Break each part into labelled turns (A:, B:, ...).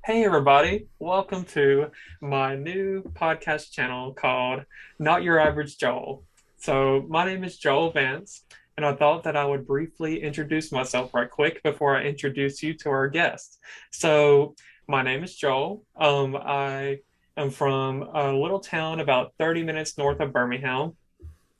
A: Hey everybody, welcome to my new podcast channel called Not Your Average Joel. So, my name is Joel Vance, and I thought that I would briefly introduce myself right quick before I introduce you to our guest. So, my name is Joel. I am from a little town about 30 minutes north of Birmingham,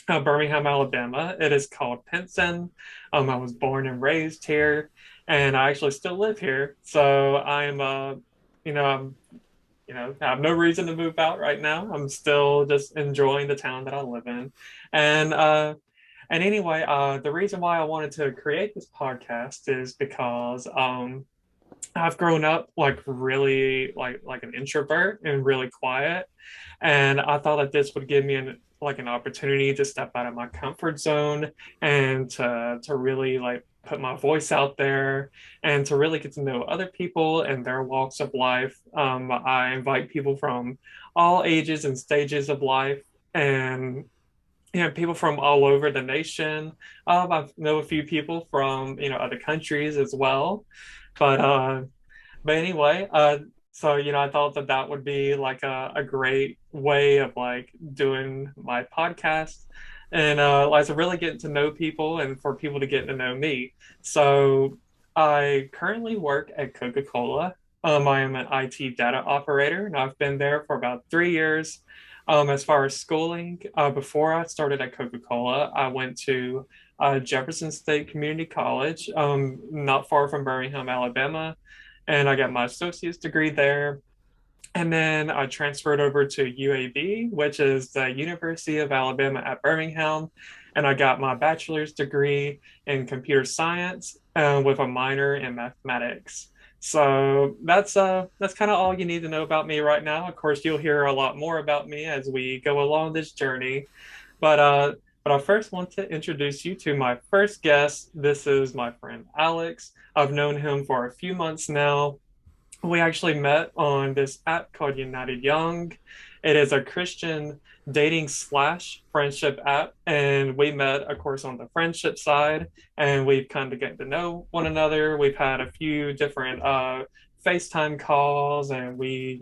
A: Alabama. It is called Pinson. I was born and raised here, and I actually still live here. So I'm I have no reason to move out right now. I'm still just enjoying the town that I live in, and anyway, the reason why I wanted to create this podcast is because I've grown up like really like an introvert and really quiet, and I thought that this would give me an opportunity to step out of my comfort zone and to really like put my voice out there and to really get to know other people and their walks of life. I invite people from all ages and stages of life, and people from all over the nation. I know a few people from other countries as well, but anyway, so I thought that that would be like a great way of like doing my podcast and like to really get to know people and for people to get to know me. So I currently work at Coca-Cola. I am an IT data operator, and I've been there for about 3 years. As far as schooling, before I started at Coca-Cola, I went to Jefferson State Community College, not far from Birmingham, Alabama, and I got my associate's degree there. And then I transferred over to UAB, which is the University of Alabama at Birmingham, and I got my bachelor's degree in computer science with a minor in mathematics. So that's kind of all you need to know about me right now. Of course, you'll hear a lot more about me as we go along this journey. But uh, but I first want to introduce you to my first guest. This is my friend Alex. I've known him for a few months now. We actually met on this app called United Young. It is a Christian dating slash friendship app. And we met, of course, on the friendship side. And we've kind of gotten to know one another. We've had a few different FaceTime calls, and we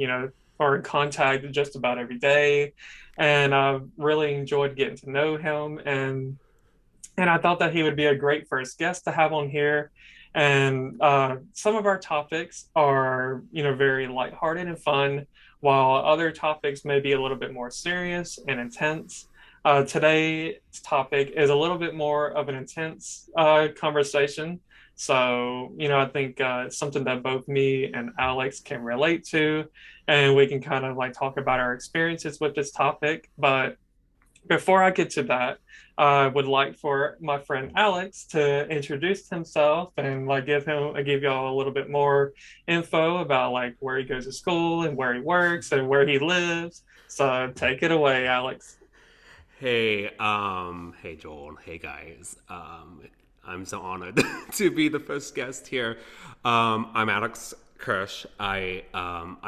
A: are in contact just about every day. And I've really enjoyed getting to know him. And I thought that he would be a great first guest to have on here. And some of our topics are, very lighthearted and fun, while other topics may be a little bit more serious and intense. Today's topic is a little bit more of an intense conversation. So, I think it's something that both me and Alex can relate to, and we can kind of like talk about our experiences with this topic. But before I get to that, I would like for my friend Alex to introduce himself and like give y'all a little bit more info about like where he goes to school and where he works and where he lives. So take it away, Alex.
B: Hey Joel, hey guys. I'm so honored to be the first guest here. I'm Alex Kirsch. I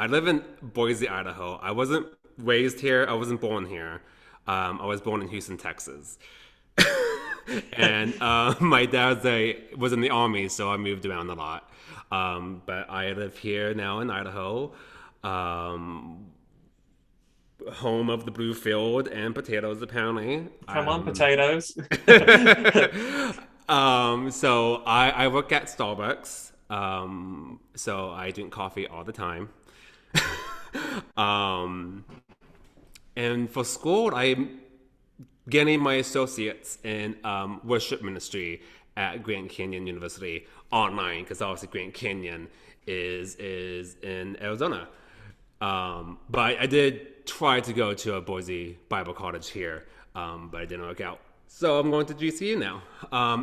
B: live in Boise, Idaho. I wasn't raised here. I wasn't born here. I was born in Houston, Texas, and my was in the army, so I moved around a lot. But I live here now in Idaho. Um, Home of the blue field and potatoes, apparently.
A: Come on, potatoes.
B: So I work at Starbucks. So I drink coffee all the time. um, and for school, I'm getting my associates in worship ministry at Grand Canyon University online, because obviously Grand Canyon is in Arizona. But I did try to go to a Boise Bible College here, but it didn't work out. So I'm going to GCU now,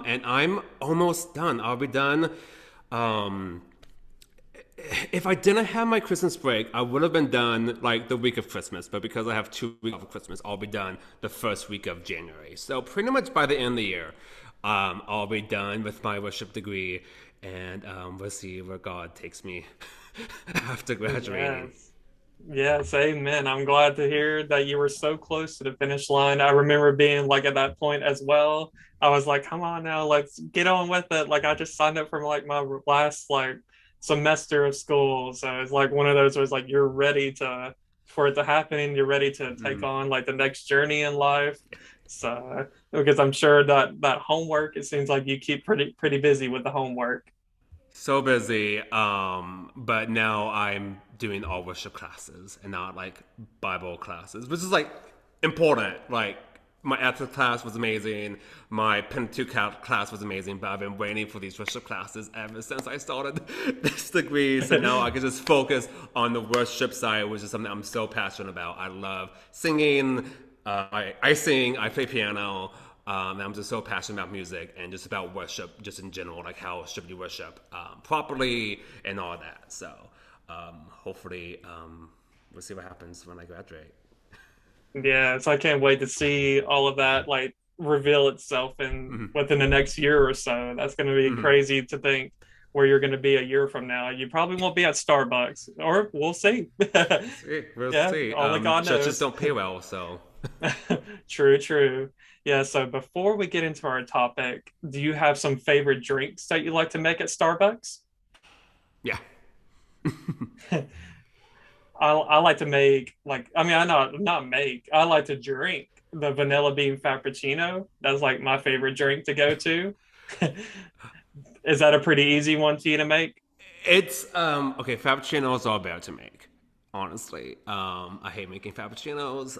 B: and I'm almost done. I'll be done. Um, if I didn't have my Christmas break, I would have been done like the week of Christmas. But because I have 2 weeks of Christmas, I'll be done the first week of January. So pretty much by the end of the year, I'll be done with my worship degree, and we'll see where God takes me after graduating.
A: Yes. Yes, amen. I'm glad to hear that you were so close to the finish line. I remember being like at that point as well. I was like, come on now, let's get on with it. Like I just signed up for like my last like semester of school. So it's like one of those where it's like you're ready to for it to happen and you're ready to take
B: Mm.
A: on like the next journey in life. So because I'm sure that that homework, it seems like you keep pretty busy with the homework.
B: So busy. But now I'm doing all worship classes and not like Bible classes, which is like important. Like my ethics class was amazing, my Pentateuch class was amazing, but I've been waiting for these worship classes ever since I started this degree. So now I can just focus on the worship side, which is something I'm so passionate about. I love singing. I sing. I play piano. I'm just so passionate about music and just about worship, just in general, like how should you worship properly and all that. So hopefully, we'll see what happens when I graduate.
A: Yeah, so I can't wait to see all of that like reveal itself in
B: Mm-hmm.
A: within the next year or so. That's going to be
B: Mm-hmm.
A: crazy to think where you're going to be a year from now. You probably won't be at Starbucks, or we'll see.
B: We'll see. We'll
A: Yeah,
B: see.
A: only God
B: Churches
A: knows.
B: don't pay well, so
A: True, true. Yeah, so before we get into our topic, do you have some favorite drinks that you like to make at Starbucks?
B: yeah.
A: I like to make like I mean I not make I like to drink the vanilla bean frappuccino. That's like my favorite drink to go to. Is that a pretty easy one for you to make?
B: It's okay. Frappuccinos are better to make. Honestly, I hate making frappuccinos.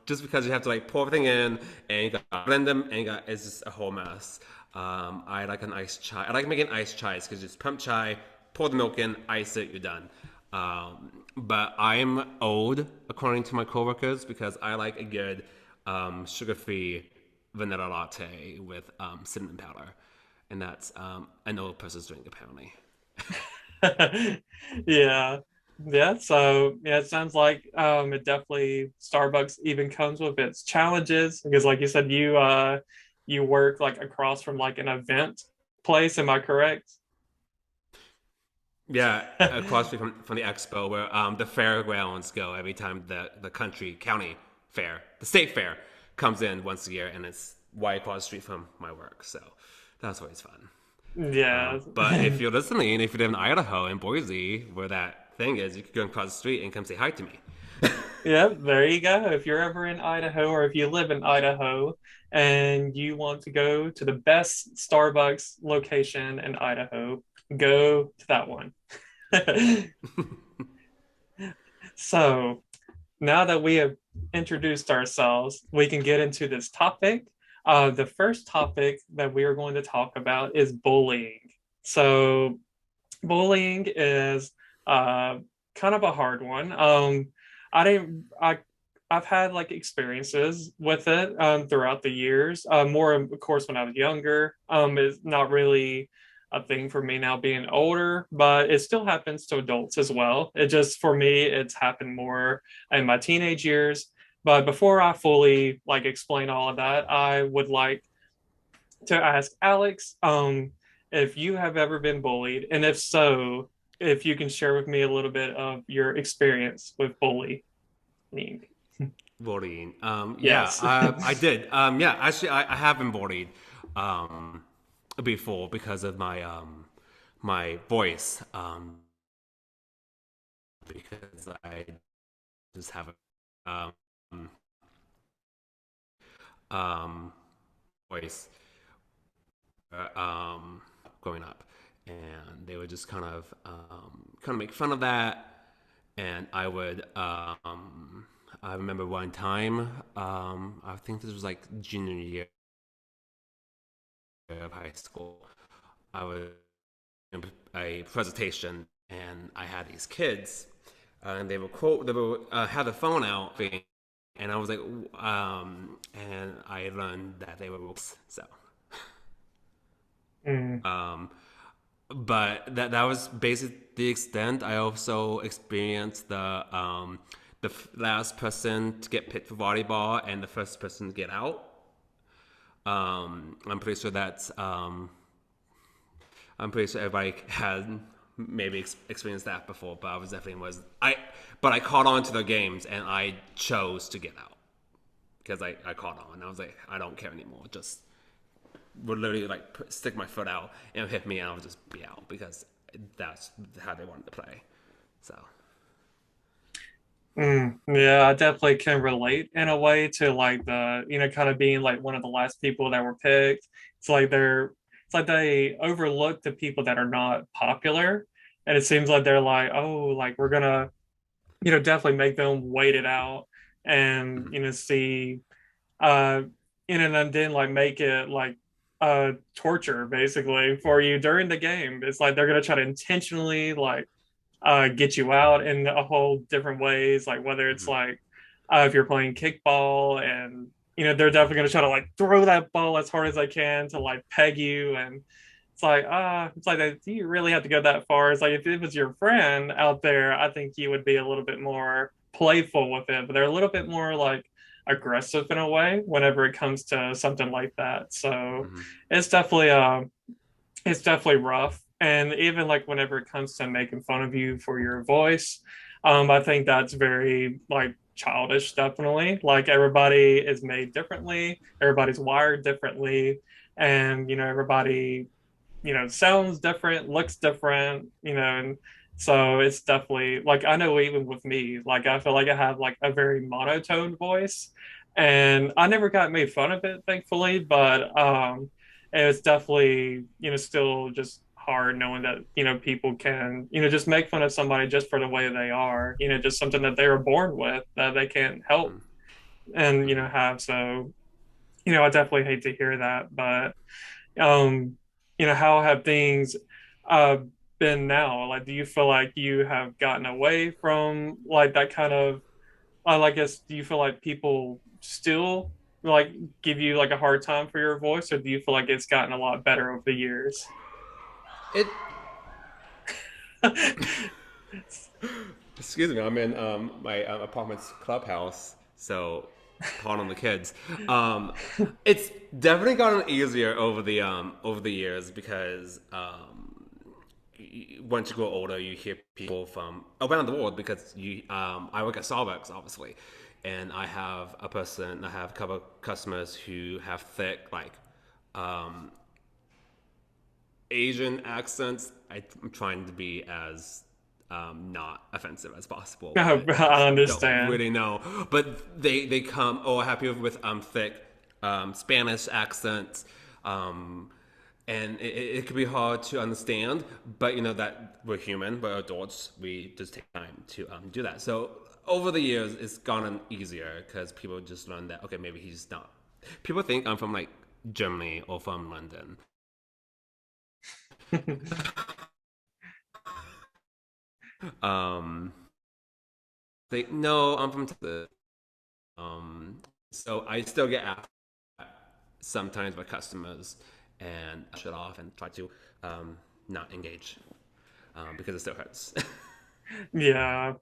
B: Just because you have to like pour everything in and you got blend them and it's just a whole mess. I like an iced chai. I like making iced chais because just pump chai, pour the milk in, ice it, you're done. But I'm old according to my coworkers because I like a good sugar-free vanilla latte with cinnamon powder, and that's an old person's drink apparently.
A: Yeah. Yeah, so yeah, it sounds like it definitely Starbucks even comes with its challenges because like you said you work like across from like an event place, am I correct?
B: Yeah, across street from the expo where the fairgrounds go every time the county fair, the state fair comes in once a year, and it's right across the street from my work. So that's always fun.
A: Yeah.
B: But if you're listening, if you live in Idaho in Boise, where that thing is, you could go across the street and come say hi to me.
A: Yeah, there you go. If you're ever in Idaho or if you live in Idaho and you want to go to the best Starbucks location in Idaho, go to that one. So now that we have introduced ourselves, we can get into this topic. The first topic that we are going to talk about is bullying. So, bullying is kind of a hard one. I didn't. I've had like experiences with it throughout the years. More, of course, when I was younger. It's not really a thing for me now being older, but it still happens to adults as well. It just for me, it's happened more in my teenage years. But before I fully like explain all of that, I would like to ask Alex, if you have ever been bullied, and if so, if you can share with me a little bit of your experience with bullying.
B: Bullying. Yeah,
A: Yes.
B: I did. Yeah, actually, I have been bullied um, before because of my voice. Because I just have a um, voice growing up, and they would just kind of make fun of that, and I would. I remember one time, I think this was like junior year of high school. I was in a presentation, and I had these kids, and they were had the phone out, and I was like, and I learned that they were wolves. So,
A: Mm.
B: um, but that was basically the extent. I also experienced the last person to get picked for volleyball and the first person to get out. I'm pretty sure I'm pretty sure everybody had maybe experienced that before, but I was definitely was I. But I caught on to the games and I chose to get out because I caught on. I was like, I don't care anymore. Just would literally like stick my foot out and hit me, and I would just be out because that's how they wanted to play. So
A: Yeah, I definitely can relate in a way to like the, kind of being like one of the last people that were picked. It's like they overlook the people that are not popular. And it seems like they're like, oh, like we're gonna, definitely make them wait it out and,
B: mhm,
A: see, uh, and then like make it like torture basically for you during the game. It's like they're gonna try to intentionally like get you out in a whole different ways, like whether it's
B: mhm,
A: like if you're playing kickball and they're definitely going to try to like throw that ball as hard as they can to like peg you, and it's like do you really have to go that far? It's like if it was your friend out there, I think you would be a little bit more playful with it, but they're a little bit more like aggressive in a way whenever it comes to something like that. So
B: mhm,
A: it's definitely it's definitely rough. And even like whenever it comes to making fun of you for your voice, I think that's very like childish, definitely. Like everybody is made differently, everybody's wired differently, and everybody, sounds different, looks different, and so it's definitely like I know even with me, like I feel like I have like a very monotone voice. And I never got made fun of it, thankfully, but it's definitely still just hard knowing that people can just make fun of somebody just for the way they are, just something that they were born with that they can't help
B: mhm,
A: and
B: mhm.
A: have. So I definitely hate to hear that. But um how have things uh been now? Like, do you feel like you have gotten away from like that kind of I guess, do you feel like people still like give you like a hard time for your voice, or do you feel like it's gotten a lot better over the years?
B: It Excuse me, I'm in my apartment's clubhouse, so pardon the kids. It's definitely gotten easier over the years because once you grow older, you hear people from around the world because you I work at Starbucks, obviously, and I have a couple of customers who have thick like um, Asian accents. I'm trying to be as not offensive as possible, but I
A: I
B: just don't
A: understand.
B: really know. But they come, oh, happy with thick Spanish accents. And it could be hard to understand, but you know that we're human, we're adults. We just take time to do that. So over the years, it's gotten easier because people just learn that okay, maybe he's not. People think I'm from like Germany or from London, um, they no, I'm from the so I still get asked sometimes by customers and I shut off and try to not engage because it still hurts.
A: Yeah.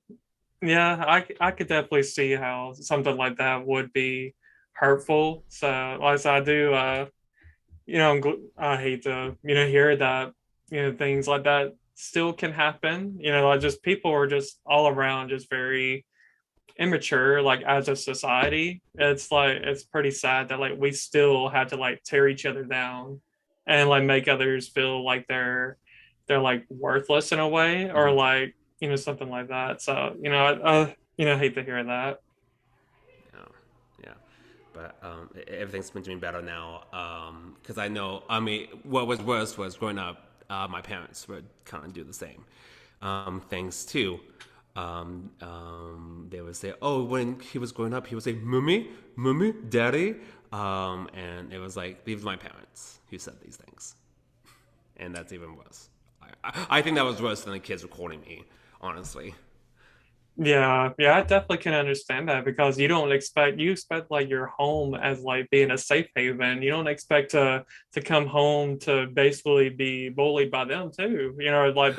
A: Yeah, I could definitely see how something like that would be hurtful. So, like I said, I do I hate to hear that things like that still can happen. Like just people are just all around just very immature, like as a society. It's like it's pretty sad that like we still had to like tear each other down and like make others feel like they're like worthless in a way, or
B: Mhm.
A: like something like that. So I hate to hear that.
B: Yeah, yeah. But everything's been doing better now. Because I know, I mean, what was worse was growing up. My parents would kind of do the same things too. They would say, "Oh, when he was growing up, he would say, "Mummy, mummy, daddy," and it was like these were my parents who said these things, and that's even worse. I think that was worse than the kids recording me, honestly.
A: Yeah, yeah, I definitely can understand that because you expect like your home as like being a safe haven. You don't expect to come home to basically be bullied by them too. Like